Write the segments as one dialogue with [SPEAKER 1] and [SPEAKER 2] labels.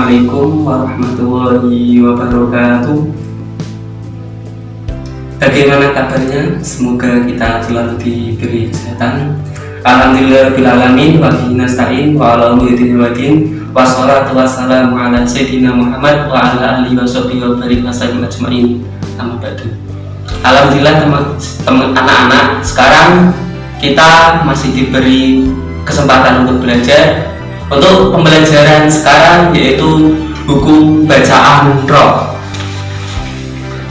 [SPEAKER 1] Assalamualaikum warahmatullahi wabarakatuh. Bagaimana kabarnya? Semoga kita selalu diberi kesehatan. Alhamdulillahirrahmanirrahim. Wa bihi nasta'in wa ala umuri wadin. Wassalatu wassalamu ala sayyidina Muhammad wa ala alihi washabihi wa barik wasallam ajmain. Amma ba'du. Alhamdulillah teman-teman anak-anak, sekarang kita masih diberi kesempatan untuk belajar. Untuk pembelajaran sekarang yaitu buku bacaan Ra.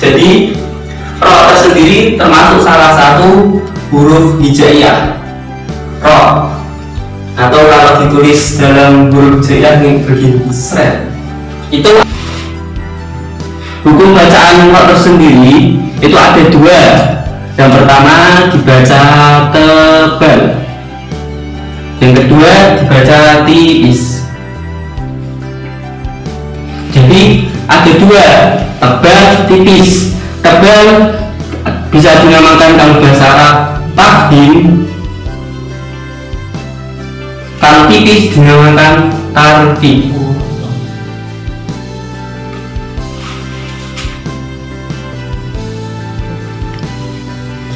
[SPEAKER 1] Jadi Ra tersendiri termasuk salah satu huruf hijaiyah Ra, atau kalau ditulis dalam huruf hijaiyah yang begini seret. Itu buku bacaan Ra tersendiri itu ada dua. Yang pertama dibaca tebal, yang kedua dibaca tipis. Jadi ada dua, tebal, tipis. Tebal bisa dinamakan kalau bahasa Arab tafhim, kalau tipis dinamakan tartib.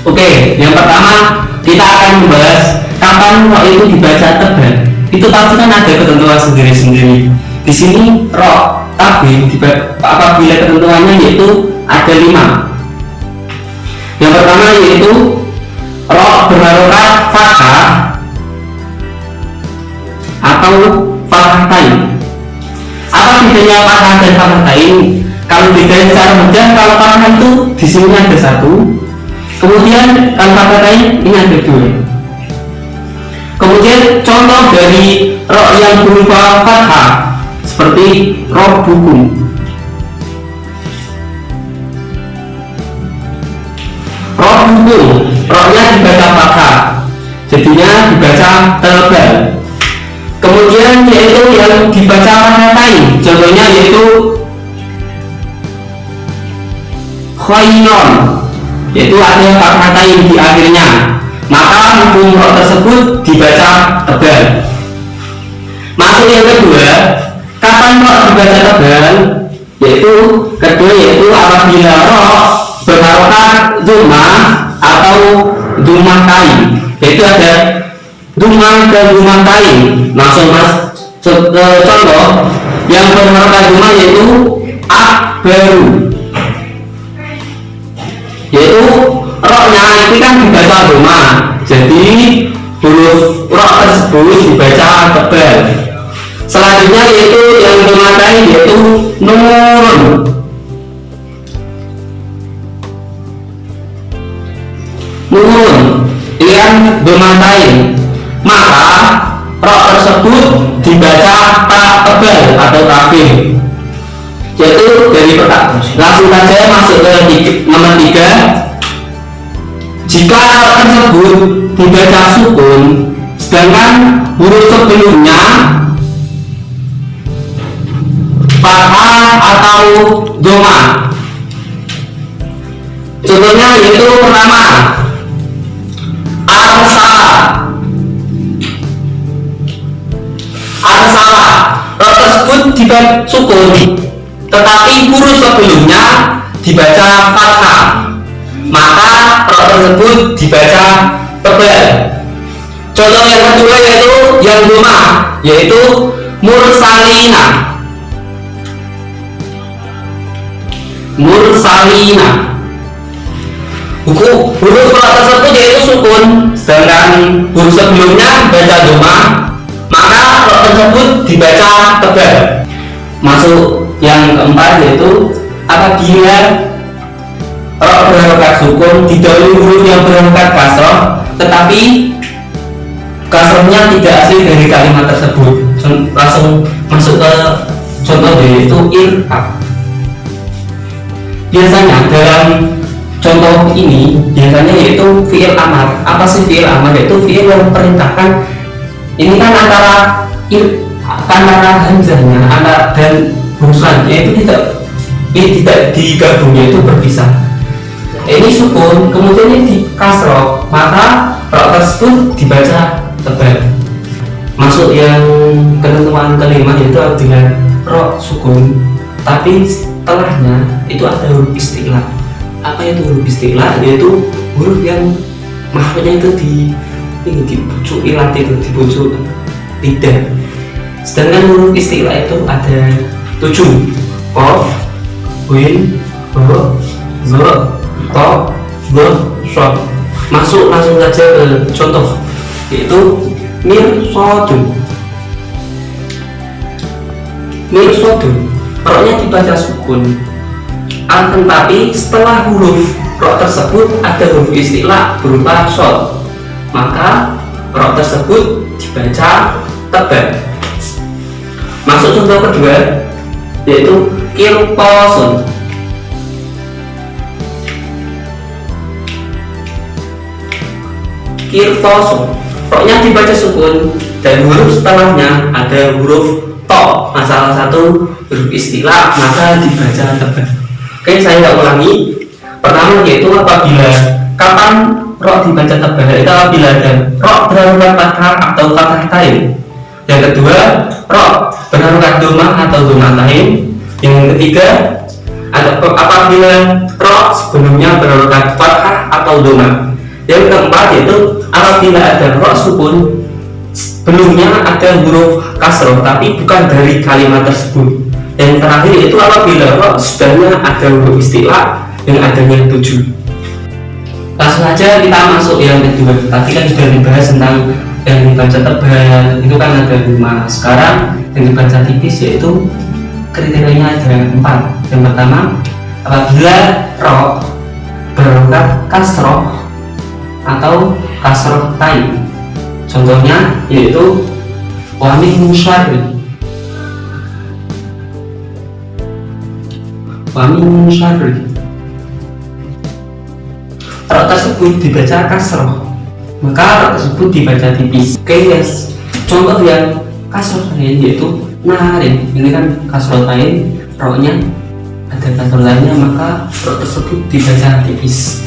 [SPEAKER 1] Oke, yang pertama kita akan membahas kapan Ra itu dibaca tebal. Itu pasti kan ada ketentuan sendiri-sendiri. Di sini Ra tafhim apabila ketentuannya yaitu ada 5. Yang pertama yaitu Ra berharokat fathah atau fathatain. Apa bedanya fathah dan fathatain? Kalau bedanya secara mudah, kalau fathah itu di sini ada 1. Kemudian kalau fathatain ini ada 2. Kemudian contoh dari Ra yang berupa fathah seperti rabbukum. Rabbukum, Ra-nya dibaca fathah, jadinya dibaca tebal. Kemudian yaitu yang dibaca fathatain, contohnya yaitu khairon, yaitu ada fathatain di akhirnya, maka hukum Ra tersebut dibaca tebal. Masuk yang kedua, kapan Ra dibaca tebal? Yaitu apabila Ra berharokat dhammah atau dhammatain. Yaitu ada dhammah dan dhammatain. Langsung contoh yang berharokat dhammah yaitu akbaru. Yaitu Ra-nya itu kan dibaca dhammah, jadi huruf Ra tersebut dibaca tebal. Selanjutnya yaitu yang dhammatain yaitu nurun. Nurun ini kan dhammatain, maka Ra tersebut dibaca ta tebal atau tafhim. Yaitu dari langsung saja masuk ke nomor 3. Jika Ra tersebut dibaca sukun, sedangkan huruf sebelumnya fathah atau dhammah. Contohnya yaitu pertama arsala, Ra tersebut dibaca sukun, tetapi huruf sebelumnya dibaca fathah, maka Ra tersebut dibaca tebal. Contoh yang kedua yaitu yang dhammah, yaitu mursalina. Huruf Ra tersebut yaitu sukun, sedangkan huruf sebelumnya baca dhammah, maka Ra tersebut dibaca tebal. Masuk yang keempat yaitu apabila Ra berharokat sukun didahului huruf yang berharokat kasroh, tetapi kasrohnya tidak asli dari kalimat tersebut. Langsung masuk ke contoh yaitu irhab. Biasanya dalam contoh ini biasanya yaitu fi'il amar. Apa sih fi'il amar? Yaitu fi'il yang memperintahkan. Ini kan antara hamzahnya dan huruf selanjutnya itu tidak digabung, yaitu berpisah. Ini sukun, kemudian ini di kasroh, maka Ra tersebut dibaca tebal. Masuk yang ketentuan kelima yaitu apabila ro sukun, tapi setelahnya itu ada huruf istilah. Apa itu huruf istilah? Yaitu huruf yang maknanya itu di pucuk ilat, itu di pucuk lidah. Sedangkan huruf istilah itu ada 7: qaf, ghin, ha, za, ta, dha, sha. Masuk langsung saja ke contoh, yaitu mirsodun. Mirsodun, roknya dibaca sukun, akan tapi setelah huruf rok tersebut ada huruf istilah berupa shod, maka rok tersebut dibaca tebal. Masuk contoh kedua, yaitu kirtosun. Kirtosun, roknya dibaca sukun dan huruf setelahnya ada huruf to, salah satu huruf istilah, maka dibaca tebal. Oke, saya ulangi. Pertama yaitu apabila kapan rok dibaca tebal, itu apabila ada rok berharokat fathah atau fathah tain. Yang kedua, rok berharokat domah atau domah tain. Yang ketiga, apabila rok sebelumnya berharokat fathah atau domah. Yang keempat yaitu apabila ada rok sukun sebelumnya ada huruf kasroh tapi bukan dari kalimat tersebut. Yang terakhir itu apabila rok sudahnya ada huruf istilah yang adanya 7. Langsung aja kita masuk yang kedua. Tadi kan sudah dibahas tentang yang dibaca tebal, itu kan ada 5. Sekarang yang dibaca tipis yaitu kriterianya ada 4. Yang pertama, apabila rok berharokat kasroh atau kasroh tain. Contohnya yaitu wami musyarri. Wami musyarri, rok tersebut dibaca kasroh, maka rok tersebut dibaca tipis. Oke guys, contoh yang kasroh tain yaitu narin. Ini kan kasroh tain, roknya ada kasroh lainnya, maka rok tersebut dibaca tipis.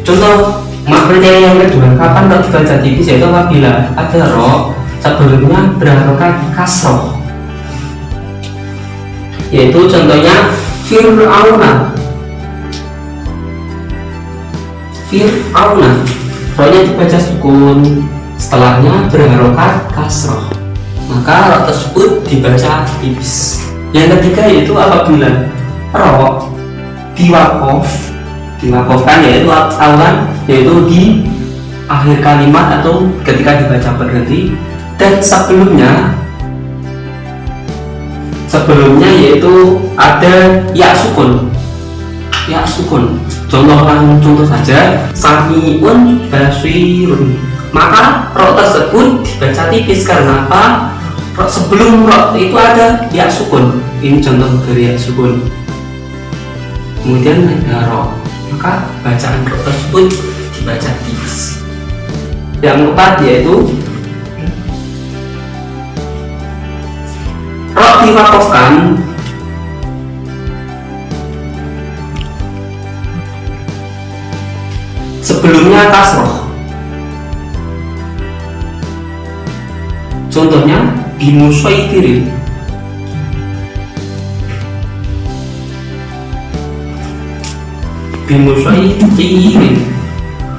[SPEAKER 1] Contoh maknanya yang kedua, kapan rok dibaca tipis, yaitu apabila ada rok sebelumnya berharokat kasroh, yaitu contohnya Fir'auna. Fir'auna, roknya dibaca sukun, setelahnya berharokat kasroh, maka rok tersebut dibaca tipis. Yang ketiga yaitu apabila rok diwakofkan, yaitu awan, yaitu di akhir kalimat atau ketika dibaca berhenti, dan sebelumnya yaitu ada ya sukun. Contoh saja samiun basirun, maka rok tersebut dibaca tipis. Karena apa? Sebelum rok itu ada ya sukun. Ini contoh dari ya sukun, kemudian ada rok, maka bacaan rok tersebut dibaca tipis. Yang keempat yaitu rok diwakofkan sebelumnya kasroh. Contohnya bimusyaitirin. Bimusyaitirin,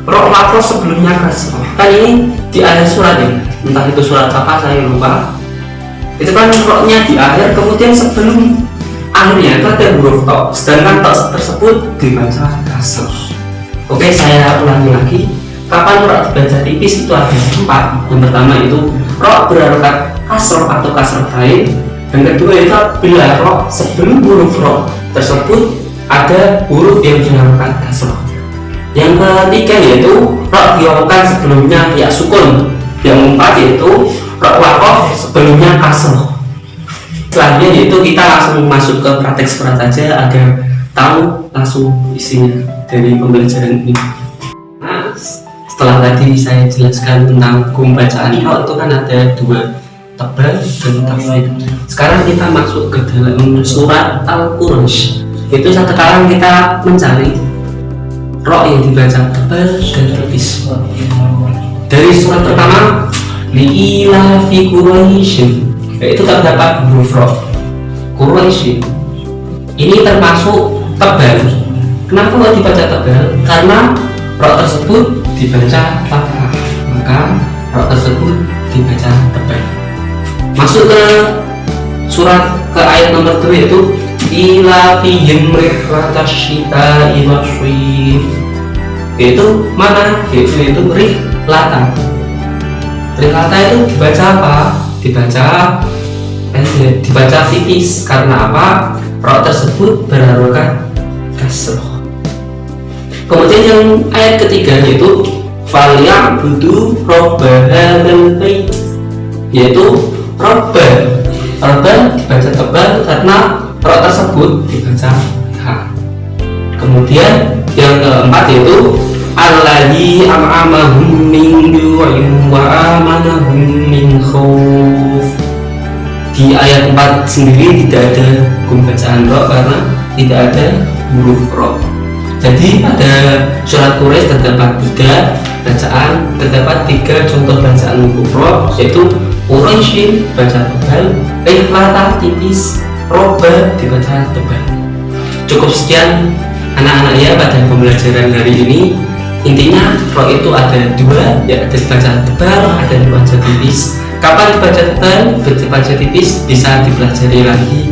[SPEAKER 1] rok wakof sebelumnya kasroh. Kan ini di akhir surat ya, entah itu surat apa saya lupa. Itu kan roknya di akhir, kemudian sebelum akhirnya itu ada huruf to, sedangkan to tersebut dibaca kasroh. Oke, saya ulangi lagi. Kapan rok dibaca tipis itu ada 4. Yang pertama itu rok berharokat kasroh atau kasroh tain. Yang kedua itu bila rok sebelum huruf rok tersebut ada huruf yang berharokat kasroh. Yang ketiga yaitu rok diwakofkan sebelumnya ya sukun. Yang keempat yaitu rok wakof sebelumnya kasroh. Selanjutnya yaitu kita langsung masuk ke praktek surat saja agar tahu langsung isinya dari pembelajaran ini. Nah, setelah tadi saya jelaskan tentang hukum bacaan rok, itu kan ada 2, tebal dan tafsir. Sekarang kita masuk ke dalam surat Al-Quraish. Itu sekarang kita mencari rok yang dibaca tebal dan tipis. Dari surat pertama, li'ilafi Quraisy, itu terdapat huruf rok. Quraisy. Ini termasuk tebal. Kenapa kok dibaca tebal? Karena roh tersebut dibaca fathah, maka roh tersebut dibaca tebal. Masuk ke surat ke ayat nomor 2, yaitu ila fihim rihlatasyita'i wasyif. Yaitu mana? Yaitu rihlata. Rihlata itu dibaca apa? Dibaca tipis. Karena apa? Roh tersebut berharokat kasroh. Kemudian yang ayat ketiga yaitu falya'budu rabba hadzal bait, yaitu robba dibaca tebal karena roh tersebut dibaca ha. Kemudian yang keempat yaitu alladzi am'amahum min ju'in wa amanahum min khauf. Di ayat 4 sendiri tidak ada hukum bacaan roh karena tidak ada huruf roh. Jadi pada surat Quraisy terdapat 3 bacaan, terdapat 3 contoh bacaan huruf roh, yaitu Quraisy baca tebal, rihlata tipis, robba dibaca tebal. Cukup sekian anak-anak ya pada pembelajaran hari ini. Intinya roh itu ada 2, ya ada dibaca tebal, ada dibaca tipis. Kapan dibaca tebal, dibaca tipis bisa dipelajari lagi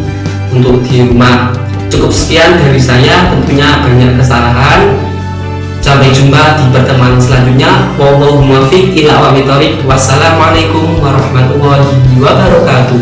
[SPEAKER 1] untuk di rumah. Cukup sekian dari saya, tentunya banyak kesalahan. Sampai jumpa di pertemuan selanjutnya. Wallahu muwaffiq ila aqwamit thoriq. Wassalamualaikum warahmatullahi wabarakatuh.